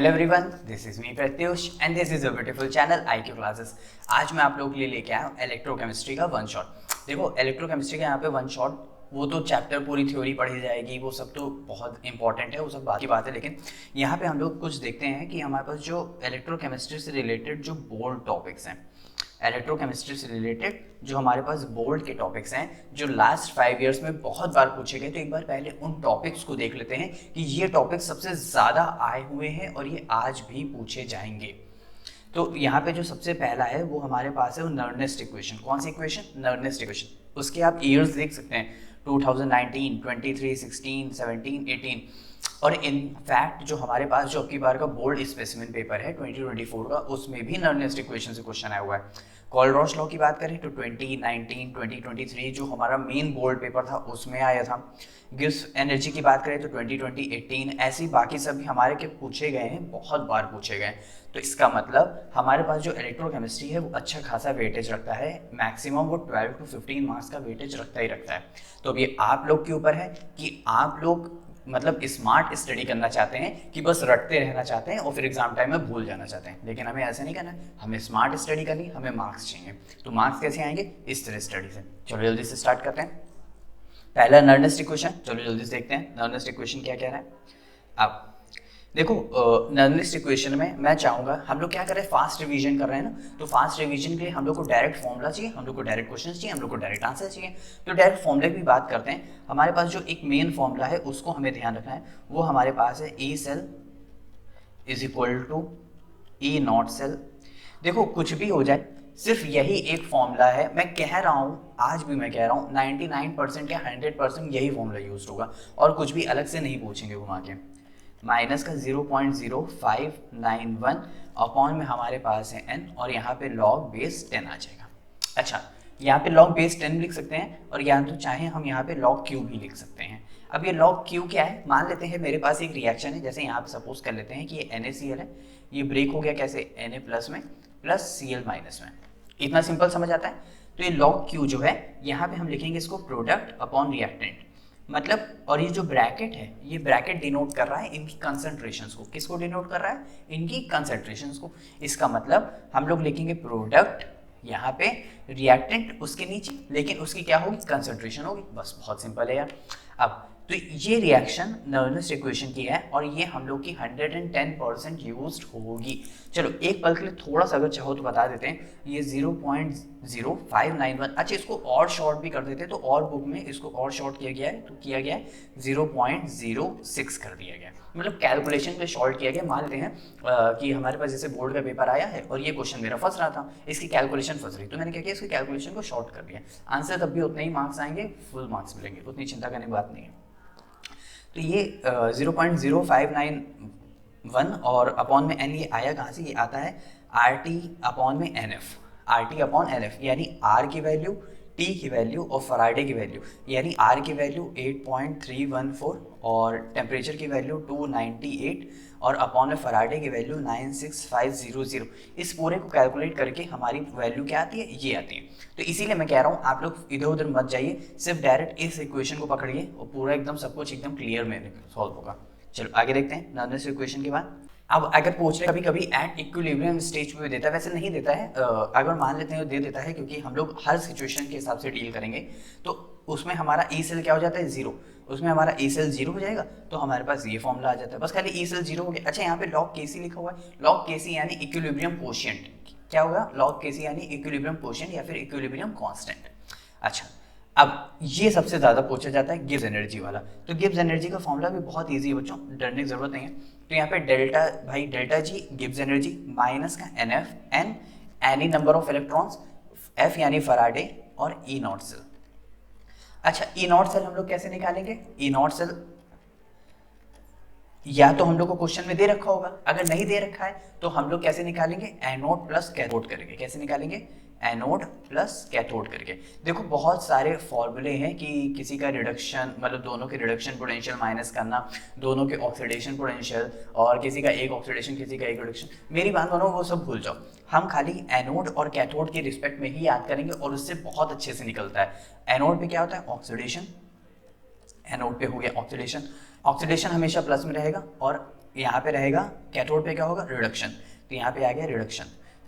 Hello everyone, this is me Pratyush and this is a beautiful channel IQ classes. आज मैं आप लोगों के लिए लेके आया हूँ इलेक्ट्रोकेमिस्ट्री का वन शॉट। देखो, इलेक्ट्रोकेमिस्ट्री का यहाँ पे वन शॉट, वो तो चैप्टर पूरी थ्योरी पढ़ी जाएगी, वो सब तो बहुत इंपॉर्टेंट है, वो सब बात की बात है। लेकिन यहाँ पे हम लोग कुछ देखते हैं कि हमारे पास जो इलेक्ट्रोकेमिस्ट्री से रिलेटेड जो बोर्ड टॉपिक्स हैं, इलेक्ट्रोकेमिस्ट्री से रिलेटेड जो हमारे पास बोर्ड के टॉपिक्स हैं, जो लास्ट 5 इयर्स में बहुत बार पूछे गए, तो एक बार पहले उन टॉपिक्स को देख लेते हैं कि ये टॉपिक्स सबसे ज़्यादा आए हुए हैं और ये आज भी पूछे जाएंगे। तो यहाँ पे जो सबसे पहला है वो हमारे पास है वो नर्नेस्ट इक्वेशन। कौन सी इक्वेशन? नर्नेस्ट इक्वेशन। उसके आप ईयर्स देख सकते हैं, 2019, 23, 16, 17, 18। और इनफैक्ट जो हमारे पास जो अबकी बार का बोर्ड स्पेसिमेन पेपर है 2024 का, उसमें भी नर्नेस्ट इक्वेशन से क्वेश्चन आया हुआ है। कोलरॉश लॉ की बात करें तो 2019, 2023 जो हमारा मेन बोर्ड पेपर था उसमें आया था। गिब्स एनर्जी की बात करें तो 2020, 18, ऐसे बाकी सभी हमारे के पूछे गए हैं, बहुत बार पूछे गए। तो इसका मतलब हमारे पास जो इलेक्ट्रोकेमिस्ट्री है वो अच्छा खासा वेटेज रखता है, मैक्सिमम वो 12 to 15 मार्क्स का वेटेज रखता ही रखता है। तो अब ये आप लोग के ऊपर है कि आप लोग मतलब स्मार्ट स्टडी करना चाहते हैं कि बस रटते रहना चाहते हैं और फिर एग्जाम टाइम में भूल जाना चाहते हैं। लेकिन हमें ऐसा नहीं करना है, हमें स्मार्ट स्टडी करनी, हमें मार्क्स चाहिए। तो मार्क्स कैसे आएंगे? इस तरह स्टडी से। चलो जल्दी से स्टार्ट करते हैं। पहला नर्नेस्ट इक्वेशन, चलो जल्दी से देखते हैं नर्नेस्ट इक्वेशन क्या कह रहा है। अब देखो, नर्नेस्ट इक्वेशन में मैं चाहूंगा हम लोग क्या करें, फास्ट रिवीजन कर रहे हैं ना, तो फास्ट रिवीजन के लिए हम लोग को डायरेक्ट फॉर्मूला चाहिए, हम लोग को डायरेक्ट क्वेश्चन चाहिए, हम लोग को डायरेक्ट आंसर चाहिए। तो डायरेक्ट फॉर्मूले की बात करते हैं। हमारे पास जो एक मेन फॉर्मूला है उसको हमें ध्यान रखना है, वो हमारे पास है E cell is equal to E not cell. देखो कुछ भी हो जाए, सिर्फ यही एक फॉर्मूला है। मैं कह रहा हूँ, आज भी मैं कह रहा हूँ, 99% या 100% यही फॉर्मूला यूज होगा और कुछ भी अलग से नहीं पूछेंगे घुमा के। माइनस का 0.0591 अपॉन में हमारे पास है n, और यहाँ पे लॉग बेस 10 आ जाएगा। अच्छा, यहाँ पे लॉग बेस 10 लिख सकते हैं और या तो चाहे हम यहाँ पे लॉग क्यू भी लिख सकते हैं। अब ये लॉग क्यू क्या है? मान लेते हैं मेरे पास एक रिएक्शन है, जैसे यहाँ पे सपोज कर लेते हैं कि ये NaCl है, ये ब्रेक हो गया कैसे? Na प्लस में प्लस Cl माइनस में। इतना सिंपल समझ आता है। तो ये लॉग क्यू जो है, यहाँ पे हम लिखेंगे इसको प्रोडक्ट अपॉन रिएक्टेंट, मतलब, और ये जो ब्रैकेट है, ये ब्रैकेट डिनोट कर रहा है इनकी कंसंट्रेशंस को। किसको डिनोट कर रहा है? इनकी कंसंट्रेशंस को। इसका मतलब हम लोग लिखेंगे प्रोडक्ट, यहाँ पे रिएक्टेंट उसके नीचे, लेकिन उसकी क्या होगी? कंसंट्रेशन होगी। बस बहुत सिंपल है यार। अब तो ये रिएक्शन नर्नेस्ट इक्वेशन की है और ये हम लोग की 110% यूज्ड होगी। चलो एक पल के लिए थोड़ा सा अगर चाहो तो बता देते हैं, ये 0.0591। अच्छा, इसको और शॉर्ट भी कर देते हैं, तो और बुक में इसको और शॉर्ट किया गया है, तो किया गया है 0.06 कर दिया गया, मतलब कैलकुलेशन पे शॉर्ट किया गया। मान लेते हैं कि हमारे पास जैसे बोर्ड का पेपर आया है और ये क्वेश्चन मेरा फंस रहा था, इसकी कैलकुलेशन फंस रही, तो मैंने क्या किया, इसकी कैलकुलेशन को शॉर्ट कर दिया। आंसर तब भी उतने ही मार्क्स आएंगे, फुल मार्क्स मिलेंगे, उतनी चिंता करने की बात नहीं है। तो ये 0.0591 और अपॉन में n, ये आया कहाँ से? ये आता है RT अपॉन में NF, RT अपॉन NF, यानी R की वैल्यू, T की वैल्यू और फराडे की वैल्यू, यानी R की वैल्यू 8.314 और टेम्परेचर की वैल्यू 298 और अपॉन में फराडे की वैल्यू 96500। इस पूरे को कैलकुलेट करके हमारी वैल्यू क्या आती है? ये आती है। तो इसीलिए मैं कह रहा हूँ आप लोग इधर उधर मत जाइए, सिर्फ डायरेक्ट इस इक्वेशन को पकड़िए और पूरा एकदम सब कुछ एकदम क्लियर में सॉल्व होगा। चलो आगे देखते हैं नर्नेस्ट इक्वेशन के बाद। अब अगर पूछ रहे कभी कभी एट इक्विलिब्रियम स्टेज पे देता है, वैसे नहीं देता है, अगर मान लेते हैं दे देता है, क्योंकि हम लोग हर सिचुएशन के हिसाब से डील करेंगे। तो उसमें हमारा ई सेल क्या हो जाता है? 0। उसमें हमारा ई सेल 0 हो जाएगा, तो हमारे पास ये फॉर्मूला आ जाता है, बस खाली ई सेल 0 हो गया। अच्छा, यहाँ पे लॉग केसी लिखा हुआ है, लॉग केसी यानी इक्विलिब्रियम कोशिएंट। क्या होगा? लॉग केसी यानी इक्विलिब्रियम कोशिएंट या फिर इक्विलिब्रियम कांस्टेंट। अच्छा, अब ये सबसे ज्यादा पूछा जाता है गिब्स एनर्जी वाला। तो गिब्स एनर्जी का फॉर्मूला भी बहुत इजी है बच्चों, डरने की जरूरत नहीं है। तो यहाँ पे डेल्टा, भाई delta G Gibbs energy minus का NF, N any number of electrons, F यानी फराडे और E नॉट सेल। अच्छा, E नॉट सेल हम लोग कैसे निकालेंगे? E नॉट सेल या तो हम लोग को क्वेश्चन में दे रखा होगा, अगर नहीं दे रखा है तो हम लोग कैसे निकालेंगे? एनोड प्लस कैथोड करके। कैसे निकालेंगे? एनोड प्लस कैथोड करके। देखो बहुत सारे फॉर्मूले हैं कि किसी का रिडक्शन, मतलब दोनों के रिडक्शन पोटेंशियल माइनस करना, दोनों के ऑक्सीडेशन पोटेंशियल, और किसी का एक ऑक्सीडेशन किसी का एक रिडक्शन। मेरी बात मानो, वो सब भूल जाओ, हम खाली एनोड और कैथोड के रिस्पेक्ट में ही याद करेंगे और उससे बहुत अच्छे से निकलता है। एनोड पे क्या होता है? ऑक्सीडेशन। एनोड पे हो गया ऑक्सीडेशन, ऑक्सीडेशन हमेशा प्लस में रहेगा और यहाँ पे रहेगा कैथोड पे क्या होगा, रिडक्शन, तो यहाँ पे आ गया रिडक्शन।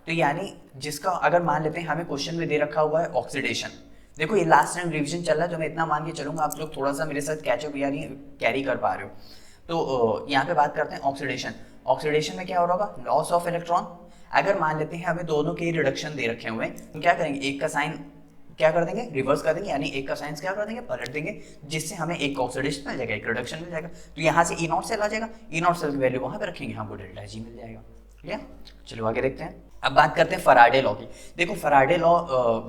तो यानी जिसका अगर मान लेते हैं हमें क्वेश्चन में दे रखा हुआ है ऑक्सीडेशन, देखो ये लास्ट टाइम रिवीजन चल रहा है तो मैं इतना मान के चलूंगा आप लोग थोड़ा सा मेरे साथ कैचअप यानी कैरी कर पा रहे हो। तो यहाँ पे बात करते हैं ऑक्सीडेशन। ऑक्सीडेशन में क्या हो रहा होगा, लॉस ऑफ इलेक्ट्रॉन। अगर मान लेते हैं हमें दोनों के रिडक्शन दे रखे हुए हैं तो क्या करेंगे, एक का साइन क्या कर देंगे, रिवर्स कर देंगे, यानी एक का साइंस क्या कर देंगे, पलट देंगे, जिससे हमें एक ऑक्सीडेशन मिल जाएगा, एक रिडक्शन मिल जाएगा। तो यहाँ से ई नॉट सेल आ जाएगा, ई नॉट सेल की वैल्यू वहां पे रखेंगे, हमको डेल्टा जी मिल जाएगा। ठीक है, चलो आगे देखते हैं। अब बात करते हैं फराडे लॉ की। देखो फराडे लॉ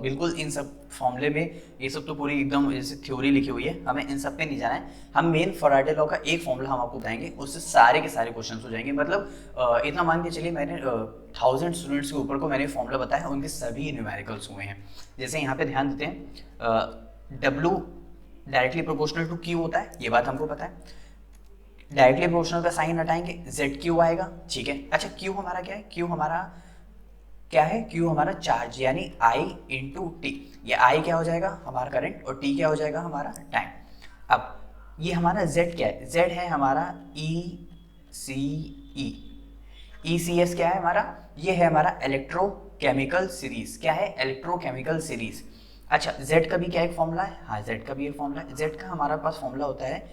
बिल्कुल इन सब फॉर्मूले में ये सब तो पूरी एकदम जैसे थ्योरी लिखी हुई है, हमें इन सब पे नहीं जाना है। हम मेन फराडे लॉ का एक फॉर्मूला हम आपको बताएंगे, उससे सारे के सारे क्वेश्चंस हो जाएंगे। मतलब इतना मान के चलिए मैंने 1000 स्टूडेंट्स के ऊपर को मैंने फॉर्मूला बताया, उनके सभी न्यूमेरिकल्स हुए हैं। जैसे यहाँ पे ध्यान देते हैं W directly proportional to Q होता है, ये बात हमको पता है। डायरेक्टली प्रोपोर्शनल का साइन हटाएंगे ZQ आएगा, ठीक है। अच्छा Q हमारा क्या है, Q हमारा क्या है, Q हमारा चार्ज यानी I इंटू टी। ये I क्या हो जाएगा हमारा करंट और T क्या हो जाएगा हमारा टाइम। अब ये हमारा Z क्या है, Z है हमारा ECE। ECS क्या है हमारा, ये है हमारा इलेक्ट्रोकेमिकल सीरीज। क्या है, इलेक्ट्रोकेमिकल सीरीज। अच्छा Z का भी क्या एक फॉर्मूला है, हाँ Z का भी एक फॉर्मूला है। Z का हमारा पास फॉर्मूला होता है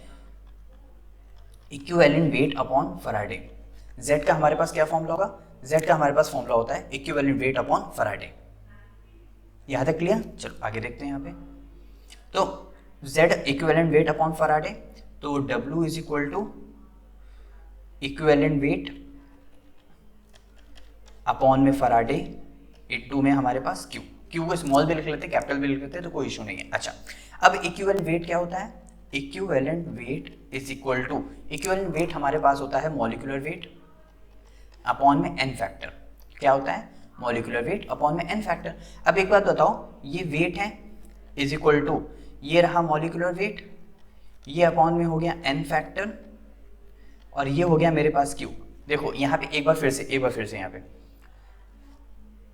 equivalent weight upon Faraday. Z का हमारे पास क्या फॉर्मूला होगा, Z का हमारे पास फॉर्मूला होता है इक्विवेलेंट वेट अपॉन फैराडे। यहाँ तक क्लियर, चलो आगे देखते हैं यहाँ पे। तो Z equivalent weight upon Faraday, तो W is equal to equivalent weight upon में फैराडे इनटू में हमारे पास Q को स्मॉल भी लिख लेते, कैपिटल भी लिख लेते तो कोई इशू नहीं है। अच्छा अब इक्विवेलेंट वेट क्या होता है, equivalent weight is equal to, equivalent weight हमारे पास होता है मॉलिक्यूलर वेट अपॉन में n फैक्टर। क्या होता है, मॉलिक्यूलर वेट अपॉन में n फैक्टर। अब एक बात बताओ, ये वेट है इज इक्वल टू ये रहा मॉलिक्यूलर वेट, ये अपॉन में हो गया n फैक्टर और ये हो गया मेरे पास Q। देखो यहाँ पे एक बार फिर से यहाँ पे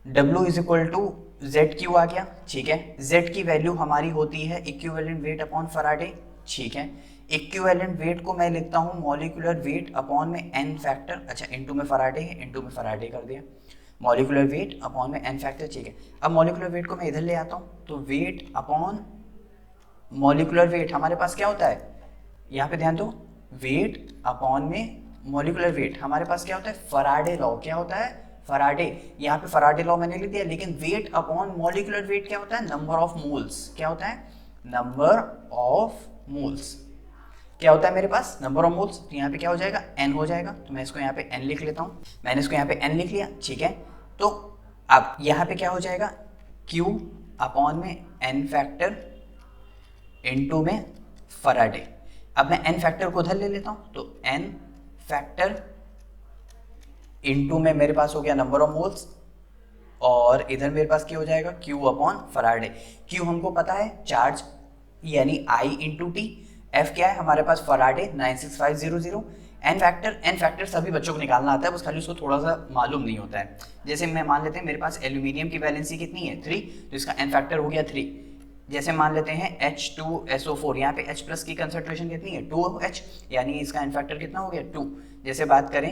W is equal to ZQ आ गया, ठीक है। Z की वैल्यू हमारी होती है इक्विवेलेंट वेट अपॉन फैराडे, ठीक है। इक्विवेलेंट वेट को मैं लिखता हूँ मॉलिक्यूलर वेट अपॉन में n फैक्टर। अच्छा इनटू में फैराडे है, इनटू में फैराडे कर दिया, मॉलिक्यूलर वेट अपॉन में n फैक्टर, ठीक है। अब मॉलिक्यूलर वेट को मैं इधर ले आता हूँ, तो वेट अपॉन मॉलिक्यूलर वेट हमारे पास क्या होता है, यहाँ पे ध्यान दो, वेट अपॉन में मॉलिक्यूलर वेट हमारे पास क्या होता है, फैराडे लॉ। क्या होता है, फैराडे। यहाँ पे फैराडे लॉ मैंने लिख दिया, लेकिन वेट अपॉन मॉलिक्यूलर वेट क्या होता है, नंबर ऑफ मोल्स। क्या होता है, नंबर ऑफ मोल्स। क्या होता है मेरे पास, नंबर ऑफ मोल्स। तो यहाँ पे क्या हो जाएगा, n हो जाएगा। तो मैं इसको यहाँ पे n लिख लेता हूँ, मैंने इसको यहाँ पे n लिख लिया, ठीक है। तो अब यहाँ पे क्या हो जाएगा, Q अपॉन में n फैक्टर इनटू में फैराडे। अब मैं n फैक्टर को उधर ले लेता हूँ, तो n फैक्टर इनटू में मेरे पास हो गया नंबर ऑफ मोल्स और इधर मेरे पास क्या हो जाएगा, Q अपॉन फैराडे। Q हमको पता है चार्ज यानी I इंटू टी। F क्या है हमारे पास, फैराडे 96500। n फैक्टर सभी बच्चों को निकालना आता है, बस खाली उसको थोड़ा सा मालूम नहीं होता है। जैसे मैं मान लेते हैं मेरे पास एल्यूमिनियम की वैलेंसी कितनी है 3, तो इसका n फैक्टर हो गया 3। जैसे मान लेते हैं H2SO4, यहाँ पे H प्लस की कंसंट्रेशन कितनी है 2H, यानी इसका n फैक्टर कितना हो गया 2। जैसे बात करें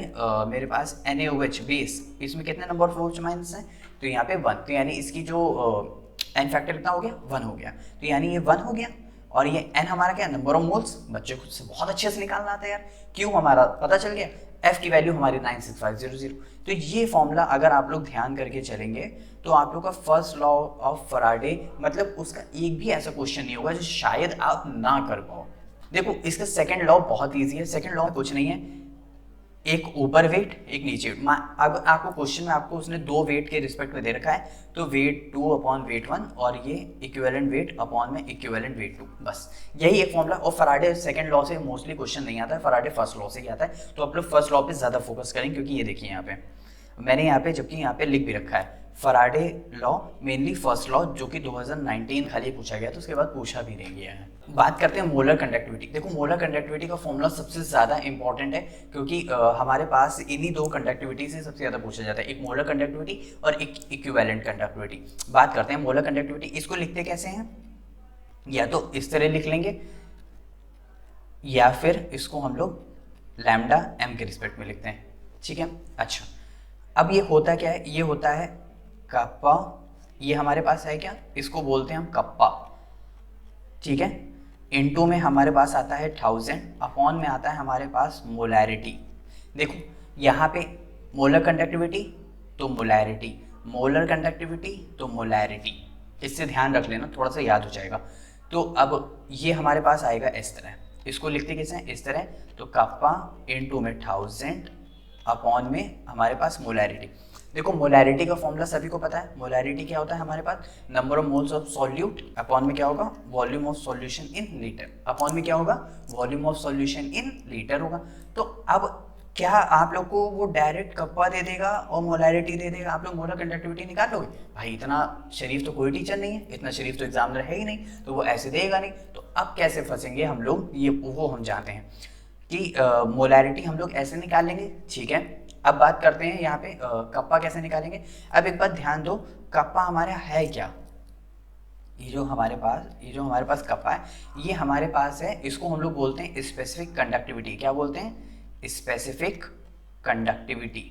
मेरे पास NaOH बेस, इसमें कितने नंबर ऑफ OH माइनस हैं, तो यहाँ पे 1, तो यानी इसकी जो n फैक्टर कितना हो गया 1 हो गया, तो यानी ये 1 हो गया। और ये n हमारा क्या, नंबर ऑफ मोल्स, बच्चे खुद से बहुत अच्छे से निकालना आता है यार। Q हमारा पता चल गया, F की वैल्यू हमारी 96500। तो ये फॉर्मूला अगर आप लोग ध्यान करके चलेंगे तो आप लोग का फर्स्ट लॉ ऑफ फैराडे, मतलब उसका एक भी ऐसा क्वेश्चन नहीं होगा जो शायद आप ना कर पाओ। देखो इसका सेकंड लॉ बहुत ईजी है। सेकंड लॉ कुछ नहीं है, एक ऊपर वेट एक नीचे वेट। अब आपको क्वेश्चन में आपको उसने 2 वेट के रिस्पेक्ट में दे रखा है, तो वेट 2 अपॉन वेट 1 और ये इक्विवेलेंट वेट अपॉन में इक्विवेलेंट वेट 2, बस यही एक फॉर्मूला। और फैराडे सेकंड लॉ से मोस्टली क्वेश्चन नहीं आता है, फैराडे फर्स्ट लॉ से ही आता है। तो आप लोग फर्स्ट लॉ पे ज़्यादा फोकस करें, क्योंकि ये देखिए यहाँ पे मैंने यहाँ पे जबकि यहाँ पे लिख भी रखा है Faraday law mainly first law, जो कि 2019 खाली पूछा गया, तो उसके बाद पूछा भी नहीं गया है। बात करते हैं मोलर कंडक्टिविटी। देखो मोलर कंडक्टिविटी का फॉर्मूला सबसे ज़्यादा इंपॉर्टेंट है, क्योंकि हमारे पास इन्हीं 2 कंडक्टिविटी से सबसे ज़्यादा पूछा जाता है, एक मोलर कंडक्टिविटी और एक इक्विवेलेंट कंडक्टिविटी। बात करते हैं मोलर कंडक्टिविटी। इसको लिखते कैसे हैं, या तो इस तरह लिख लेंगे या फिर इसको हम लोग लैम्डा एम के रिस्पेक्ट में लिखते हैं, ठीक है। अच्छा, अब ये होता क्या है, ये होता है कप्पा, ये हमारे पास है क्या, इसको बोलते हैं हम कप्पा, ठीक है। इनटू में हमारे पास आता है 1000, अपॉन में आता है हमारे पास मोलैरिटी। देखो यहाँ पे मोलर कंडक्टिविटी तो मोलैरिटी, मोलर कंडक्टिविटी तो मोलैरिटी, इससे ध्यान रख लेना, थोड़ा सा याद हो जाएगा। तो अब ये हमारे पास आएगा इस तरह, इसको लिखते कैसे हैं, इस तरह, तो कप्पा इनटू में 1000 अपॉन में हमारे पास मोलैरिटी। देखो मोलैरिटी का फॉर्मूला सभी को पता है, मोलैरिटी क्या होता है हमारे पास, number of moles of solute upon में क्या होगा, volume of solution in litre, upon में क्या होगा, volume of solution in litre होगा। तो अब क्या आप लोग को वो डायरेक्ट कप्पा दे देगा और मोलैरिटी दे देगा, आप लोग मोलर कंडक्टिविटी निकाल लोगे? भाई इतना शरीफ तो कोई टीचर नहीं है, इतना शरीफ तो एग्जामिनर है ही नहीं, तो वो ऐसे देगा नहीं। तो अब कैसे फंसेंगे हम लोग, ये वो हम जानते हैं कि मोलैरिटी हम लोग ऐसे निकालेंगे, ठीक है। अब बात करते हैं यहाँ पे कप्पा कैसे निकालेंगे। अब एक बात ध्यान दो, कप्पा हमारा है क्या, ये जो हमारे पास कप्पा है, ये हमारे पास है, इसको हम लोग बोलते हैं स्पेसिफिक कंडक्टिविटी। क्या बोलते हैं, स्पेसिफिक कंडक्टिविटी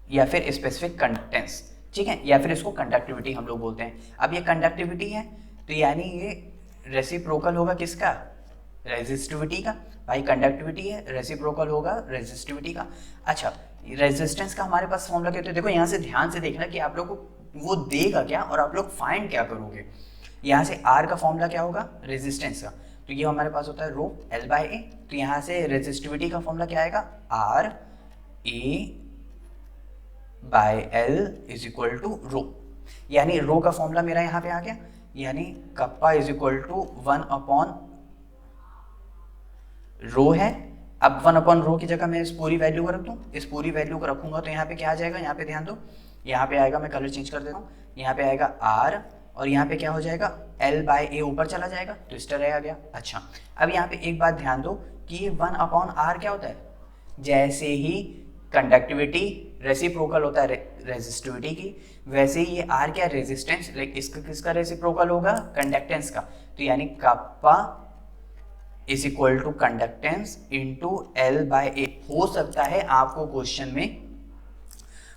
या फिर स्पेसिफिक कंडक्टेंस, ठीक है, या फिर इसको कंडक्टिविटी हम लोग बोलते हैं। अब ये कंडक्टिविटी है तो यानी ये रेसिप्रोकल होगा किसका, रेजिस्टिविटी का। भाई कंडक्टिविटी है, रेसिप्रोकल होगा रेजिस्टिविटी का। अच्छा, रेजिस्टेंस का हमारे पास फॉर्मूला क्या होता है, देखो यहाँ से ध्यान से देखना कि आप लोग को वो देगा क्या और आप लोग फाइंड क्या करोगे। यहाँ से आर का फॉर्मूला क्या होगा, रेजिस्टेंस का, तो ये हमारे पास होता है रो एल बाई ए। तो यहाँ से रेजिस्टिविटी का फॉर्मूला क्या आएगा, R A by L is equal to rho, यानी रो का फॉर्मूला मेरा यहाँ पे आ गया, यानी kappa is equal to 1 upon rho है। अब 1 अपॉन रो की जगह मैं इस पूरी वैल्यू को रख दूँ, इस पूरी वैल्यू को रखूंगा तो यहाँ पे क्या आ जाएगा, यहाँ पे ध्यान दो, यहाँ पे आएगा, मैं कलर चेंज कर देता हूँ, यहाँ पे आएगा आर और यहाँ पे क्या हो जाएगा, एल बाय ए ऊपर चला जाएगा तो इस तरह आ गया। अच्छा, अब यहाँ पे एक बात ध्यान दो कि ये 1 अपॉन आर क्या होता है, जैसे ही कंडक्टिविटी रेसिप्रोकल होता है रेजिस्टिविटी की, वैसे ही ये आर क्या, रेजिस्टेंस, लाइक इसका किसका रेसिप्रोकल होगा, कंडक्टेंस का। तो यानी kappa is equal to conductance into L by A. हो सकता है आपको क्वेश्चन में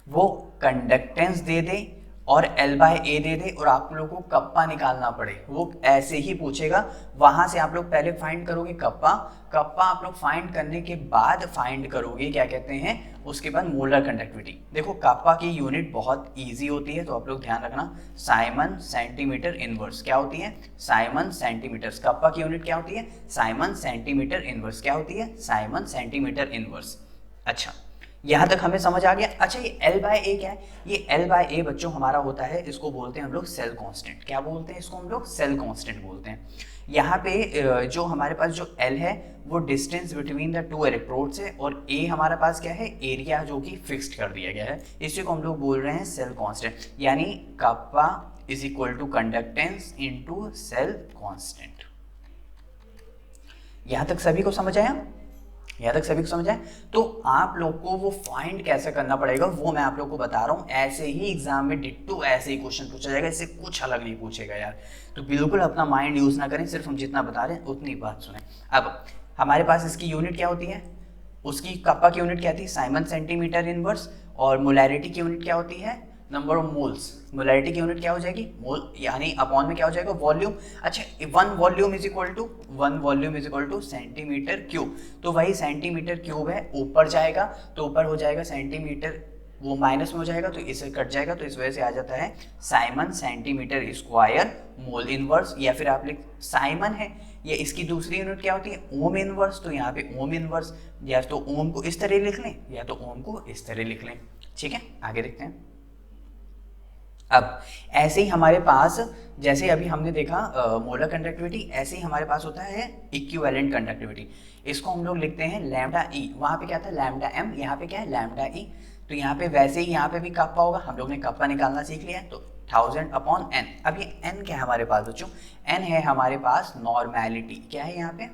वो कंडक्टेंस दे दे और एल बाय ए दे दे और आप लोगों को कप्पा निकालना पड़े, वो ऐसे ही पूछेगा। वहां से आप लोग पहले फाइंड करोगे कप्पा, कप्पा आप लोग फाइंड करने के बाद फाइंड करोगे क्या कहते हैं, उसके बाद मोलर कंडक्टिविटी। देखो कप्पा की यूनिट बहुत इजी होती है, तो आप लोग ध्यान रखना, साइमन सेंटीमीटर इनवर्स। क्या होती है, साइमन सेंटीमीटर। कप्पा की यूनिट क्या होती है, साइमन सेंटीमीटर इनवर्स। क्या होती है, साइमन सेंटीमीटर इनवर्स। अच्छा, यहाँ तक हमें समझ आ गया। अच्छा, ये एल बाय ए क्या है, ये एल बाय ए बच्चों हमारा होता है, इसको बोलते हैं हम लोग सेल कांस्टेंट। क्या बोलते हैं इसको हम लोग, सेल कांस्टेंट बोलते हैं। यहाँ पे जो हमारे पास जो एल है वो distance between the two electrodes है, और ए हमारा पास क्या है, एरिया जो कि फिक्स्ड कर दिया गया है, इसी को हम लोग बोल रहे हैं सेल कांस्टेंट। यानी kappa is equal to conductance into cell constant. यहाँ तक सभी को समझ आया, यहाँ तक सभी को समझ आए। तो आप लोग को वो फाइंड कैसे करना पड़ेगा वो मैं आप लोग को बता रहा हूँ। ऐसे ही एग्जाम में डिट्टो ऐसे ही क्वेश्चन पूछा जाएगा, इससे कुछ अलग नहीं पूछेगा यार। तो बिल्कुल अपना माइंड यूज ना करें, सिर्फ हम जितना बता रहे हैं उतनी बात सुने। अब हमारे पास इसकी यूनिट क्या होती है, उसकी कप्पा की यूनिट क्या थी, साइमन सेंटीमीटर इनवर्स, और मोलैरिटी की यूनिट क्या होती है, नंबर ऑफ मोल्स। मोलैरिटी की यूनिट क्या हो जाएगी, मोल, यानी अपॉन में क्या हो जाएगा, वॉल्यूम। अच्छा, 1 volume is equal two centimetre cube. तो वही सेंटीमीटर क्यूब है, ऊपर जाएगा तो ऊपर हो जाएगा सेंटीमीटर, वो माइनस में हो जाएगा तो इसे कट जाएगा, तो इस वजह से आ जाता है Simon centimetre square mole inverse. या फिर आप लिख, साइमन है, या इसकी दूसरी यूनिट क्या होती है, ओम इनवर्स। तो यहाँ पे ओम इनवर्स, या तो ओम को इस तरह लिख लें या तो ओम को इस तरह लिख लें। ठीक है, आगे देखते हैं। अब ऐसे ही हमारे पास, जैसे अभी हमने देखा मोलर कंडक्टिविटी, ऐसे ही हमारे पास होता है इक्विवेलेंट कंडक्टिविटी। इसको हम लोग लिखते हैं लैम्डा ई। वहाँ पे क्या था, लैम्डा एम, यहाँ पे क्या है, लैम्डा ई। तो यहाँ पे वैसे ही यहाँ पे भी कप्पा होगा, हम लोग ने कप्पा निकालना सीख लिया है। तो 1000 अपॉन एन। अब ये एन क्या है हमारे पास बच्चों, एन है हमारे पास नॉर्मेलिटी। क्या है यहाँ पे,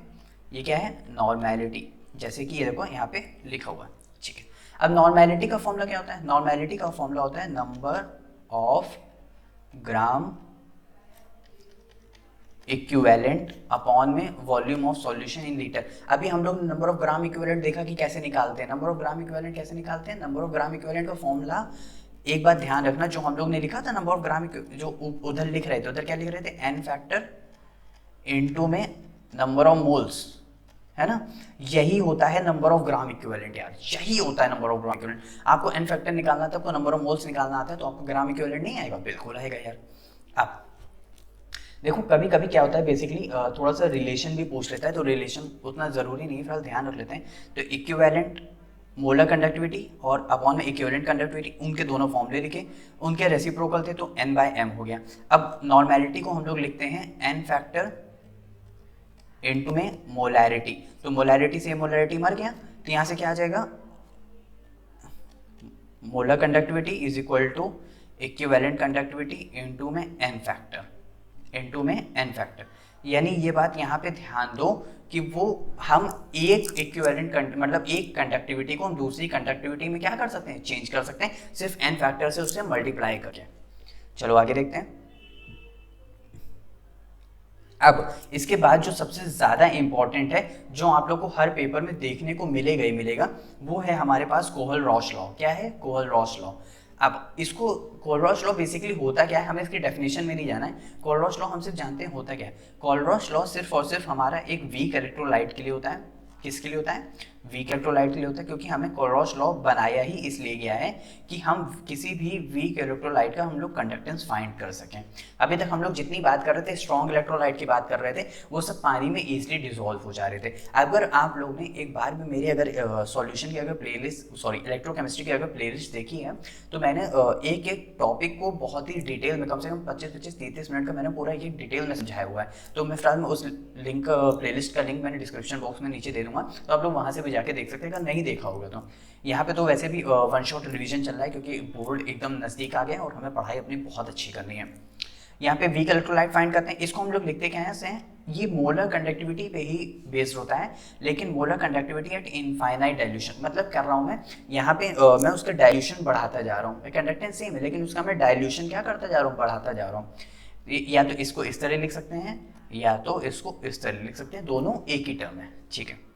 ये क्या है, नॉर्मेलिटी। जैसे कि ये देखो यहाँ पे लिखा हुआ है, ठीक है। अब नॉर्मेलिटी का फॉर्मूला क्या होता है, नॉर्मेलिटी का फॉर्मूला होता है number of gram equivalent upon में volume of solution in litre. अभी हम लोग नंबर ऑफ ग्राम इक्विवेलेंट देखा कि कैसे निकालते हैं। नंबर ऑफ ग्राम इक्विवेलेंट कैसे निकालते हैं? नंबर ऑफ ग्राम इक्विवेलेंट का फॉर्मूला एक बात ध्यान रखना, जो हम लोग ने लिखा था नंबर ऑफ ग्राम, जो उधर लिख रहे थे, उधर क्या लिख रहे थे? एन फैक्टर इनटू में नंबर ऑफ मोल्स, है ना? यही होता है नंबर ऑफ ग्राम इक्विवेलेंट यार, यही होता है नंबर ऑफ ग्राम इक्विवेलेंट। आपको एन फैक्टर निकालना था, आपको नंबर ऑफ मोल्स निकालना आता है, तो आपको ग्राम इक्विवेलेंट नहीं आएगा? बिल्कुल आएगा यार। अब देखो कभी कभी क्या होता है, बेसिकली थोड़ा सा रिलेशन भी पूछ लेता है, तो रिलेशन उतना जरूरी नहीं है, फिलहाल ध्यान रख लेते हैं। तो इक्विवेलेंट मोलर कंडक्टिविटी और अपॉन में इक्विवेलेंट कंडक्टिविटी, उनके दोनों फॉर्मूले लिखे, उनके रेसिप्रोकल थे तो n बाय m हो गया। अब नॉर्मेलिटी को हम लोग लिखते हैं n फैक्टर इनटू में मोलैरिटी, तो मोलैरिटी से मोलैरिटी मर गया, तो यहां से क्या आ जाएगा? Molar conductivity is equal to equivalent conductivity into में n फैक्टर, इनटू में n फैक्टर। यानी ये बात यहाँ पे ध्यान दो कि वो हम एक इक्विवेलेंट मतलब एक कंडक्टिविटी को हम दूसरी कंडक्टिविटी में क्या कर सकते हैं? चेंज कर सकते हैं, सिर्फ n फैक्टर से उससे मल्टीप्लाई करके। चलो आगे देखते हैं। अब इसके बाद जो सबसे ज़्यादा इंपॉर्टेंट है, जो आप लोग को हर पेपर में देखने को मिलेगा ही मिलेगा, वो है हमारे पास कोहल-रॉस लॉ। क्या है? कोहल-रॉस लॉ। अब इसको कोहल-रॉस लॉ बेसिकली होता क्या है, हमें इसकी डेफिनेशन में नहीं जाना है। कोहल-रॉस लॉ हम सिर्फ जानते हैं होता क्या है। कोहल-रॉस लॉ सिर्फ और सिर्फ हमारा एक वीक इलेक्ट्रोलाइट के लिए होता है। किसके लिए होता है? वीक इलेक्ट्रोलाइट के लिए होता है, क्योंकि हमें कोहल-रॉस लॉ बनाया ही इसलिए गया है कि हम किसी भी वीक इलेक्ट्रोलाइट का हम लोग कंडक्टेंस फाइंड कर सकें। अभी तक हम लोग जितनी बात कर रहे थे स्ट्रॉन्ग इलेक्ट्रोलाइट की बात कर रहे थे, वो सब पानी में इजीली डिसॉल्व हो जा रहे थे। अगर आप लोग ने एक बार भी मेरी अगर सॉल्यूशन की अगर प्लेलिस्ट, सॉरी इलेक्ट्रोकेमिस्ट्री की अगर प्लेलिस्ट देखी है, तो मैंने एक एक टॉपिक को बहुत ही डिटेल में, कम से कम 25-30 मिनट का मैंने पूरा एक डिटेल में समझाया हुआ है। तो मैं फिलहाल उस लिंक, प्लेलिस्ट का लिंक मैंने डिस्क्रिप्शन बॉक्स में नीचे दे दूंगा, तो आप लोग वहाँ से भी जाके देख सकते हैं अगर नहीं देखा होगा तो। यहाँ पे तो वैसे भी वन शॉट रिवीजन चल रहा है, क्योंकि बोर्ड एकदम नज़दीक आ गया और हमें पढ़ाई अपनी बहुत अच्छी करनी है। यहाँ पे वीक इलेक्ट्रोलाइट फाइंड करते हैं, इसको हम लोग लिखते क्या है? ये मोलर कंडक्टिविटी पे ही बेस्ड होता है, लेकिन molar conductivity eight infinite dilution, मतलब कर रहा हूँ मैं यहाँ पे मैं उसका डाइल्यूशन बढ़ाता जा रहा हूँ। कंडक्टेंस सेम है, लेकिन उसका मैं डाइल्यूशन क्या करता जा रहा हूँ? बढ़ाता जा रहा हूँ। या तो इसको इस तरह लिख सकते हैं, या तो इसको इस तरह लिख सकते हैं, दोनों एक ही टर्म है, ठीक है।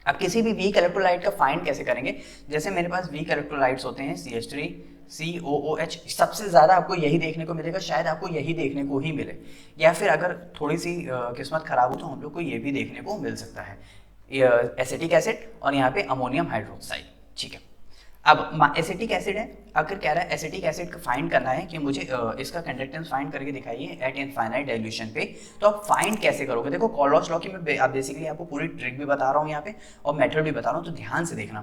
अब किसी भी वीक इलेक्ट्रोलाइट का फाइंड कैसे करेंगे? जैसे मेरे पास वीक इलेक्ट्रोलाइट्स होते हैं CH3 COOH, सबसे ज़्यादा आपको यही देखने को मिलेगा, शायद आपको यही देखने को ही मिले, या फिर अगर थोड़ी सी किस्मत खराब हो तो हम लोग को ये भी देखने को मिल सकता है, एसिटिक एसिड और यहाँ पे अमोनियम हाइड्रोक्साइड, ठीक है। अब एसिटिक एसिड है, अगर कह रहा है एसिटिक एसिड का फाइंड करना है कि मुझे इसका कंडक्टेंस फाइंड करके दिखाइए एट इनफाइनाइट डाइल्यूशन पे, तो आप फाइंड कैसे करोगे? देखो कोहल-रॉस लॉ की मैं बेसिकली आपको पूरी ट्रिक भी बता रहा हूँ यहाँ पे और मेथड भी बता रहा हूँ, तो ध्यान से देखना।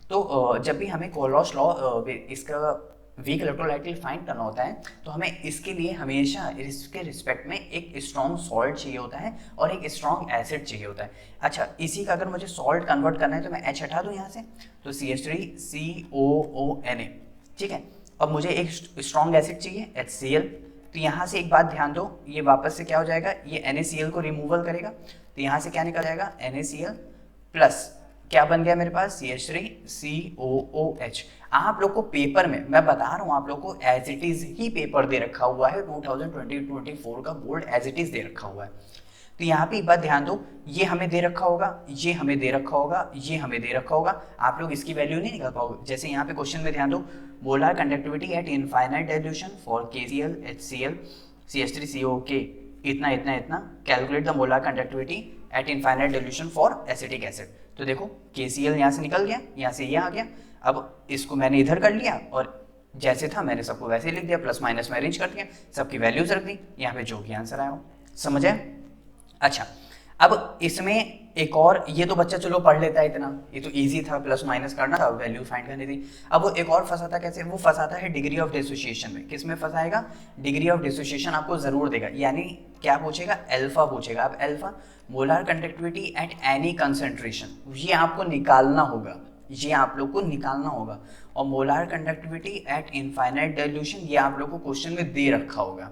तो जब भी हमें कोहल-रॉस लॉ इसका वीक इलेक्ट्रोलाइट के लिए फाइंड करना होता है, तो हमें इसके लिए हमेशा इसके रिस्पेक्ट में एक स्ट्रॉन्ग सॉल्ट चाहिए होता है और एक स्ट्रॉन्ग एसिड चाहिए होता है। अच्छा, इसी का अगर मुझे सॉल्ट कन्वर्ट करना है तो मैं H हटा दूँ यहाँ से, तो CH3COONA, ठीक है। अब मुझे एक स्ट्रॉन्ग एसिड चाहिए HCl, तो यहाँ से एक बात ध्यान दो, ये वापस से क्या हो जाएगा? ये NaCl को रिमूवल करेगा, तो यहाँ से क्या निकल जाएगा? NaCl प्लस क्या बन गया मेरे पास? CH3COOH। आप लोग को पेपर में मैं बता रहा हूँ, आप लोग को एज इट इज ही पेपर दे रखा हुआ है, 2020-24 का बोर्ड एज इट इज दे रखा हुआ है। तो यहाँ पे एक बात ध्यान दो, ये हमें दे रखा होगा, ये हमें दे रखा होगा, ये हमें दे रखा होगा, आप लोग इसकी वैल्यू नहीं निकाल पाओगे। जैसे यहाँ पे क्वेश्चन में ध्यान दो, molar conductivity eight infinite dilution for KCl HCl CH3COK इतना इतना इतना, calculate the molar conductivity eight infinite dilution for acetic acid. तो देखो KCl यहाँ से निकल गया, यहाँ से ये आ गया, अब इसको मैंने इधर कर लिया और जैसे था मैंने सबको वैसे लिख दिया, प्लस माइनस में अरेंज कर दिया, सबकी वैल्यूज रख दी, यहाँ पे जो भी आंसर आया हो। समझ आए? अच्छा, अब इसमें एक और, ये तो बच्चा चलो पढ़ लेता है इतना, ये तो इजी था, प्लस माइनस करना था, वैल्यू फाइंड करनी थी। अब वो एक और फंसाता कैसे? वो फंसाता है डिग्री ऑफ डिसोसिएशन में। किस में फंसाएगा? डिग्री ऑफ डिसोसिएशन आपको जरूर देगा, यानी क्या पूछेगा? अल्फा पूछेगा। अब alpha molar conductivity at any concentration, ये आपको निकालना होगा, ये आप लोग को निकालना होगा। और molar conductivity eight infinite dilution, ये आप लोग को क्वेश्चन में दे रखा होगा।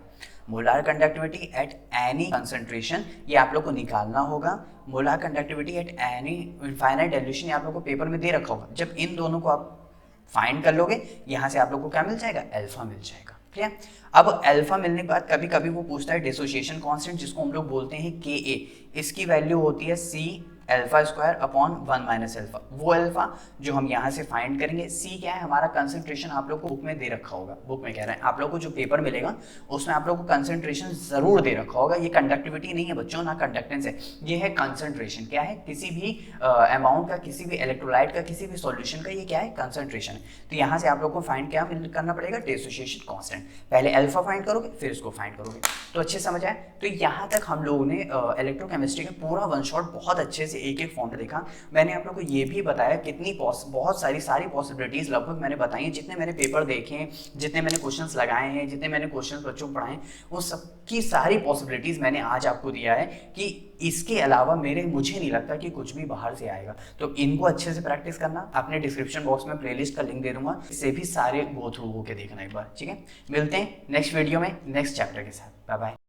Molar conductivity at any concentration, ये आप लोग को निकालना होगा। Molar conductivity at any infinite dilution, ये आप लोग को पेपर में दे रखा होगा। जब इन दोनों को आप फाइंड कर लोगे, यहाँ से आप लोग को क्या मिल जाएगा? अल्फा मिल जाएगा। ठीक है। अब अल्फा मिलने के बाद कभी कभी वो पूछता है डिसोसिएशन कांस्टेंट, जिसको हम लोग बोलते हैं के ए। इसकी वैल्यू होती है C alpha square upon 1 minus alpha. वो अल्फा जो हम यहाँ से फाइंड करेंगे। सी क्या है, हमारा कंसंट्रेशन आप लोग को बुक में दे रखा होगा, बुक में कह रहे हैं आप लोग को जो पेपर मिलेगा उसमें आप लोग को कंसंट्रेशन जरूर दे रखा होगा। ये कंडक्टिविटी नहीं है बच्चों, ना कंडक्टेंस है, ये है कंसंट्रेशन। क्या है, किसी भी अमाउंट का, किसी भी इलेक्ट्रोलाइट का, किसी भी सॉल्यूशन का, ये क्या है, कंसंट्रेशन है। तो यहाँ से आप लोग को फाइंड क्या करना पड़ेगा, डिसोसिएशन कांस्टेंट। पहले अल्फा फाइंड करोगे फिर इसको फाइंड करोगे। तो अच्छे समझ आए। तो यहाँ तक हम लोगों ने इलेक्ट्रोकेमिस्ट्री का पूरा वन शॉट बहुत अच्छे से एक एक फॉर्मूला देखा। मैंने आप लोग को ये भी बताया कितनी बहुत सारी पॉसिबिलिटीज लगभग मैंने बताई हैं। जितने मैंने पेपर देखे हैं, जितने मैंने क्वेश्चंस लगाए हैं, जितने मैंने क्वेश्चंस बच्चों को पढ़ाए हैं, वो सबकी सारी पॉसिबिलिटीज मैंने आज आपको दिया है कि इसके अलावा मुझे नहीं लगता कि कुछ भी बाहर से आएगा। तो इनको अच्छे से प्रैक्टिस करना। अपने डिस्क्रिप्शन बॉक्स में प्लेलिस्ट का लिंक दे दूंगा, इससे भी सारे गो थ्रू होके देखना एक बार, ठीक है। मिलते हैं नेक्स्ट वीडियो में नेक्स्ट चैप्टर के साथ। Bye bye.